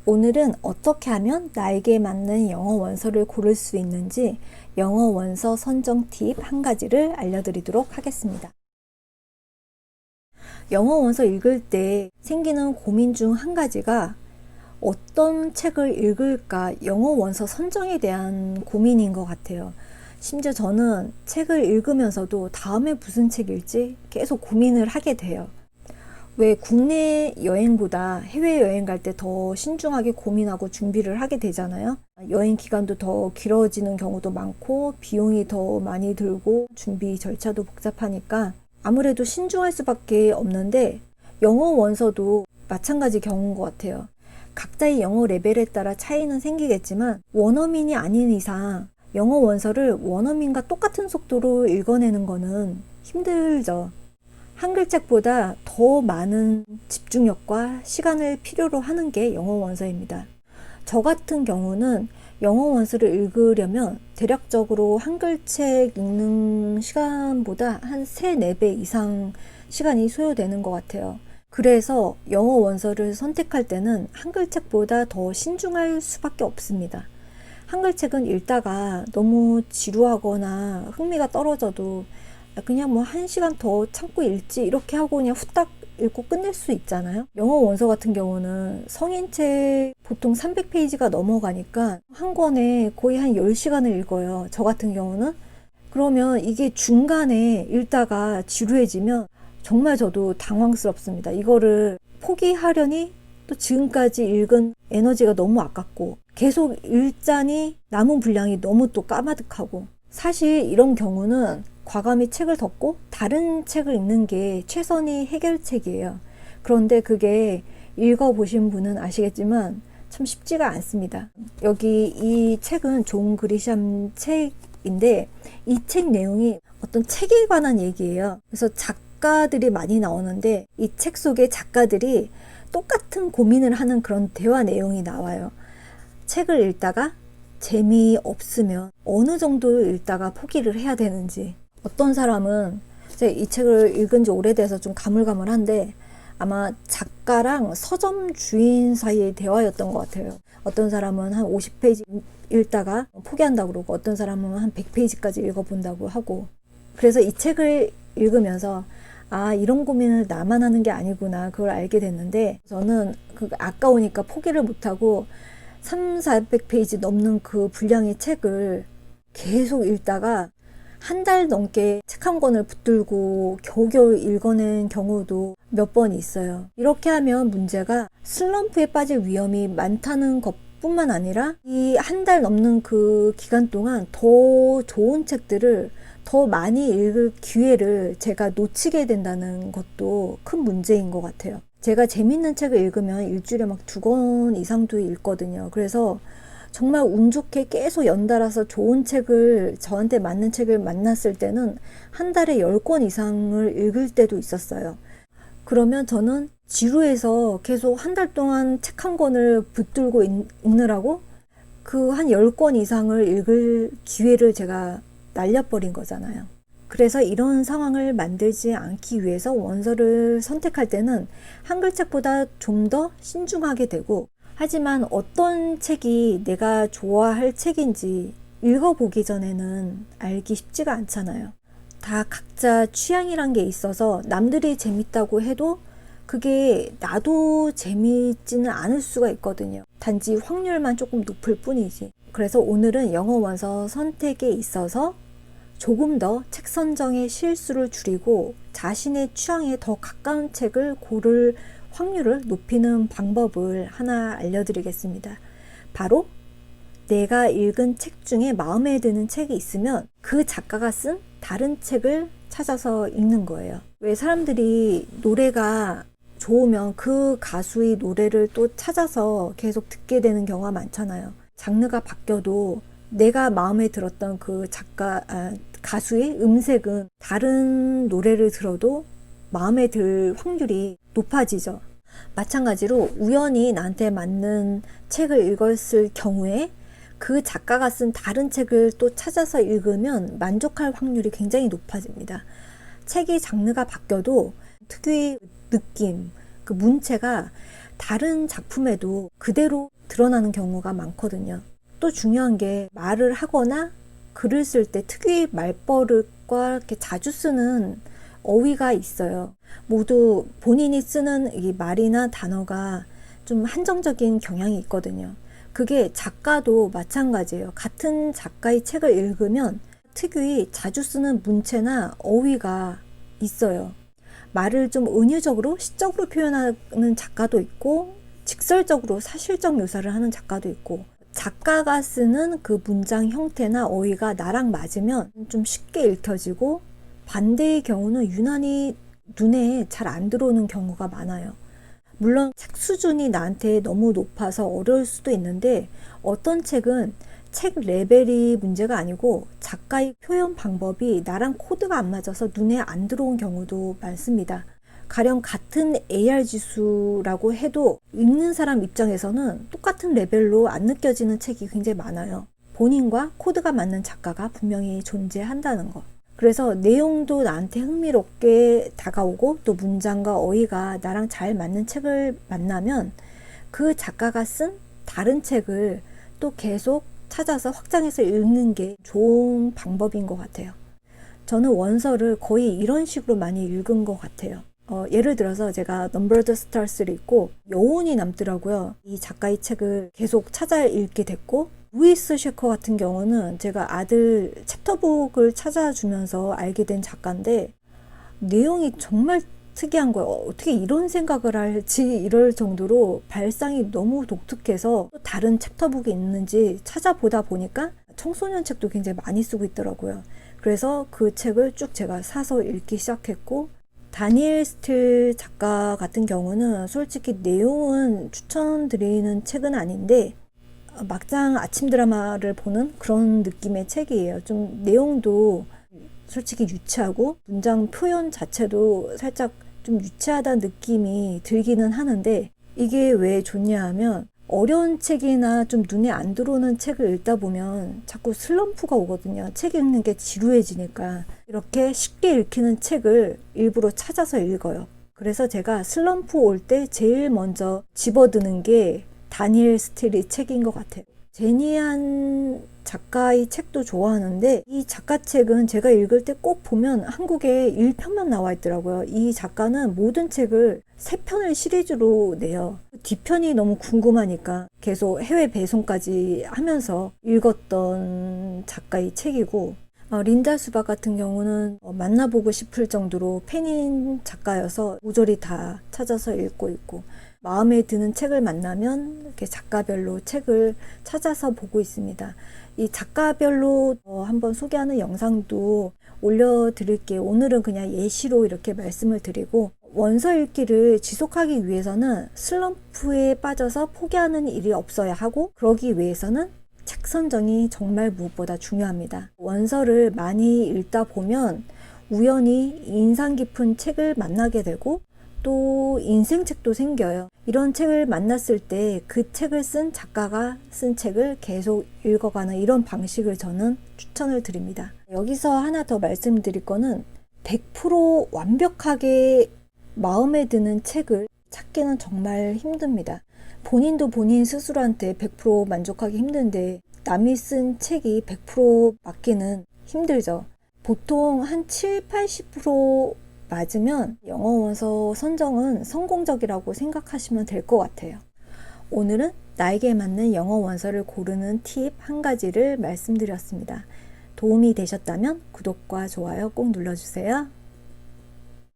오늘은 어떻게 하면 나에게 맞는 영어 원서를 고를 수 있는지 영어 원서 선정 팁 한 가지를 알려드리도록 하겠습니다. 영어 원서 읽을 때 생기는 고민 중 한 가지가 어떤 책을 읽을까 영어 원서 선정에 대한 고민인 것 같아요. 심지어 저는 책을 읽으면서도 다음에 무슨 책 읽지 계속 고민을 하게 돼요. 왜 국내 여행보다 해외여행 갈 때 더 신중하게 고민하고 준비를 하게 되잖아요. 여행 기간도 더 길어지는 경우도 많고 비용이 더 많이 들고 준비 절차도 복잡하니까 아무래도 신중할 수밖에 없는데 영어 원서도 마찬가지 경우인 것 같아요. 각자의 영어 레벨에 따라 차이는 생기겠지만 원어민이 아닌 이상 영어 원서를 원어민과 똑같은 속도로 읽어내는 거는 힘들죠. 한글 책보다 더 많은 집중력과 시간을 필요로 하는 게 영어 원서입니다. 저 같은 경우는 영어 원서를 읽으려면 대략적으로 한글 책 읽는 시간보다 한 3, 4배 이상 시간이 소요되는 것 같아요. 그래서 영어 원서를 선택할 때는 한글 책보다 더 신중할 수밖에 없습니다. 한글 책은 읽다가 너무 지루하거나 흥미가 떨어져도 그냥 뭐 1시간 더 참고 읽지 이렇게 하고 그냥 후딱 읽고 끝낼 수 있잖아요. 영어 원서 같은 경우는 성인책 보통 300페이지가 넘어가니까 한 권에 거의 한 10시간을 읽어요. 저 같은 경우는. 그러면 이게 중간에 읽다가 지루해지면 정말 저도 당황스럽습니다. 이거를 포기하려니 또 지금까지 읽은 에너지가 너무 아깝고 계속 읽자니 남은 분량이 너무 또 까마득하고 사실 이런 경우는 과감히 책을 덮고 다른 책을 읽는 게 최선의 해결책이에요. 그런데 그게 읽어보신 분은 아시겠지만 참 쉽지가 않습니다. 여기 이 책은 존 그리샴 책인데 이 책 내용이 어떤 책에 관한 얘기예요. 그래서 작가들이 많이 나오는데 이 책 속에 작가들이 똑같은 고민을 하는 그런 대화 내용이 나와요. 책을 읽다가 재미없으면 어느 정도 읽다가 포기를 해야 되는지, 어떤 사람은 제가 이 책을 읽은 지 오래돼서 좀 가물가물한데 아마 작가랑 서점 주인 사이의 대화였던 것 같아요. 어떤 사람은 한 50페이지 읽다가 포기한다고 그러고 어떤 사람은 한 100페이지까지 읽어본다고 하고, 그래서 이 책을 읽으면서 아, 이런 고민을 나만 하는 게 아니구나 그걸 알게 됐는데, 저는 아까우니까 포기를 못하고 300~400페이지 넘는 그 분량의 책을 계속 읽다가 한 달 넘게 책 한 권을 붙들고 겨우겨우 읽어낸 경우도 몇 번 있어요. 이렇게 하면 문제가 슬럼프에 빠질 위험이 많다는 것뿐만 아니라 이 한 달 넘는 그 기간 동안 더 좋은 책들을 더 많이 읽을 기회를 제가 놓치게 된다는 것도 큰 문제인 것 같아요. 제가 재밌는 책을 읽으면 일주일에 막 2권 이상도 읽거든요. 그래서 정말 운 좋게 계속 연달아서 좋은 책을, 저한테 맞는 책을 만났을 때는 한 달에 10권 이상을 읽을 때도 있었어요. 그러면 저는 지루해서 계속 한 달 동안 책 한 권을 붙들고 읽느라고 그 한 10권 이상을 읽을 기회를 제가 날려버린 거잖아요. 그래서 이런 상황을 만들지 않기 위해서 원서를 선택할 때는 한글 책보다 좀 더 신중하게 되고, 하지만 어떤 책이 내가 좋아할 책인지 읽어보기 전에는 알기 쉽지가 않잖아요. 다 각자 취향이란 게 있어서 남들이 재밌다고 해도 그게 나도 재밌지는 않을 수가 있거든요. 단지 확률만 조금 높을 뿐이지. 그래서 오늘은 영어 원서 선택에 있어서 조금 더 책 선정의 실수를 줄이고 자신의 취향에 더 가까운 책을 고를 확률을 높이는 방법을 하나 알려드리겠습니다. 바로 내가 읽은 책 중에 마음에 드는 책이 있으면 그 작가가 쓴 다른 책을 찾아서 읽는 거예요. 왜 사람들이 노래가 좋으면 그 가수의 노래를 또 찾아서 계속 듣게 되는 경우가 많잖아요. 장르가 바뀌어도 내가 마음에 들었던 그 가수의 음색은 다른 노래를 들어도 마음에 들 확률이 높아지죠. 마찬가지로 우연히 나한테 맞는 책을 읽었을 경우에 그 작가가 쓴 다른 책을 또 찾아서 읽으면 만족할 확률이 굉장히 높아집니다. 책의 장르가 바뀌어도 특유의 느낌, 그 문체가 다른 작품에도 그대로 드러나는 경우가 많거든요. 또 중요한 게 말을 하거나 글을 쓸 때 특유의 말버릇과 이렇게 자주 쓰는 어휘가 있어요. 모두 본인이 쓰는 이 말이나 단어가 좀 한정적인 경향이 있거든요. 그게 작가도 마찬가지예요. 같은 작가의 책을 읽으면 특유의 자주 쓰는 문체나 어휘가 있어요. 말을 좀 은유적으로 시적으로 표현하는 작가도 있고 직설적으로 사실적 묘사를 하는 작가도 있고, 작가가 쓰는 그 문장 형태나 어휘가 나랑 맞으면 좀 쉽게 읽혀지고, 반대의 경우는 유난히 눈에 잘 안 들어오는 경우가 많아요. 물론 책 수준이 나한테 너무 높아서 어려울 수도 있는데, 어떤 책은 책 레벨이 문제가 아니고 작가의 표현 방법이 나랑 코드가 안 맞아서 눈에 안 들어온 경우도 많습니다. 가령 같은 AR 지수라고 해도 읽는 사람 입장에서는 똑같은 레벨로 안 느껴지는 책이 굉장히 많아요. 본인과 코드가 맞는 작가가 분명히 존재한다는 거. 그래서 내용도 나한테 흥미롭게 다가오고 또 문장과 어휘가 나랑 잘 맞는 책을 만나면 그 작가가 쓴 다른 책을 또 계속 찾아서 확장해서 읽는 게 좋은 방법인 것 같아요. 저는 원서를 거의 이런 식으로 많이 읽은 것 같아요. 예를 들어서 제가 Numbered Stars를 읽고 여운이 남더라고요. 이 작가의 책을 계속 찾아 읽게 됐고, 루이스 셰커 같은 경우는 제가 아들 챕터북을 찾아주면서 알게 된 작가인데 내용이 정말 특이한 거예요. 어떻게 이런 생각을 할지 이럴 정도로 발상이 너무 독특해서 또 다른 챕터북이 있는지 찾아보다 보니까 청소년 책도 굉장히 많이 쓰고 있더라고요. 그래서 그 책을 쭉 제가 사서 읽기 시작했고, 다니엘 스틸 작가 같은 경우는 솔직히 내용은 추천드리는 책은 아닌데 막장 아침 드라마를 보는 그런 느낌의 책이에요. 좀 내용도 솔직히 유치하고 문장 표현 자체도 살짝 좀 유치하다는 느낌이 들기는 하는데, 이게 왜 좋냐 하면 어려운 책이나 좀 눈에 안 들어오는 책을 읽다 보면 자꾸 슬럼프가 오거든요. 책 읽는 게 지루해지니까. 이렇게 쉽게 읽히는 책을 일부러 찾아서 읽어요. 그래서 제가 슬럼프 올 때 제일 먼저 집어드는 게 다니엘 스틸의 책인 것 같아요. 제니안 작가의 책도 좋아하는데 이 작가 책은 제가 읽을 때 꼭 보면 한국에 1편만 나와 있더라고요. 이 작가는 모든 책을 3편을 시리즈로 내요. 뒤편이 너무 궁금하니까 계속 해외 배송까지 하면서 읽었던 작가의 책이고, 린다 수박 같은 경우는 만나보고 싶을 정도로 팬인 작가여서 모조리 다 찾아서 읽고 있고, 마음에 드는 책을 만나면 이렇게 작가별로 책을 찾아서 보고 있습니다. 이 작가별로 한번 소개하는 영상도 올려드릴게요. 오늘은 그냥 예시로 이렇게 말씀을 드리고, 원서 읽기를 지속하기 위해서는 슬럼프에 빠져서 포기하는 일이 없어야 하고, 그러기 위해서는 책 선정이 정말 무엇보다 중요합니다. 원서를 많이 읽다 보면 우연히 인상 깊은 책을 만나게 되고 또 인생책도 생겨요. 이런 책을 만났을 때 그 책을 쓴 작가가 쓴 책을 계속 읽어가는 이런 방식을 저는 추천을 드립니다. 여기서 하나 더 말씀드릴 거는 100% 완벽하게 마음에 드는 책을 찾기는 정말 힘듭니다. 본인도 본인 스스로한테 100% 만족하기 힘든데 남이 쓴 책이 100% 맞기는 힘들죠. 보통 한 7, 80% 맞으면 영어 원서 선정은 성공적이라고 생각하시면 될 것 같아요. 오늘은 나에게 맞는 영어 원서를 고르는 팁 한 가지를 말씀드렸습니다. 도움이 되셨다면 구독과 좋아요 꼭 눌러주세요.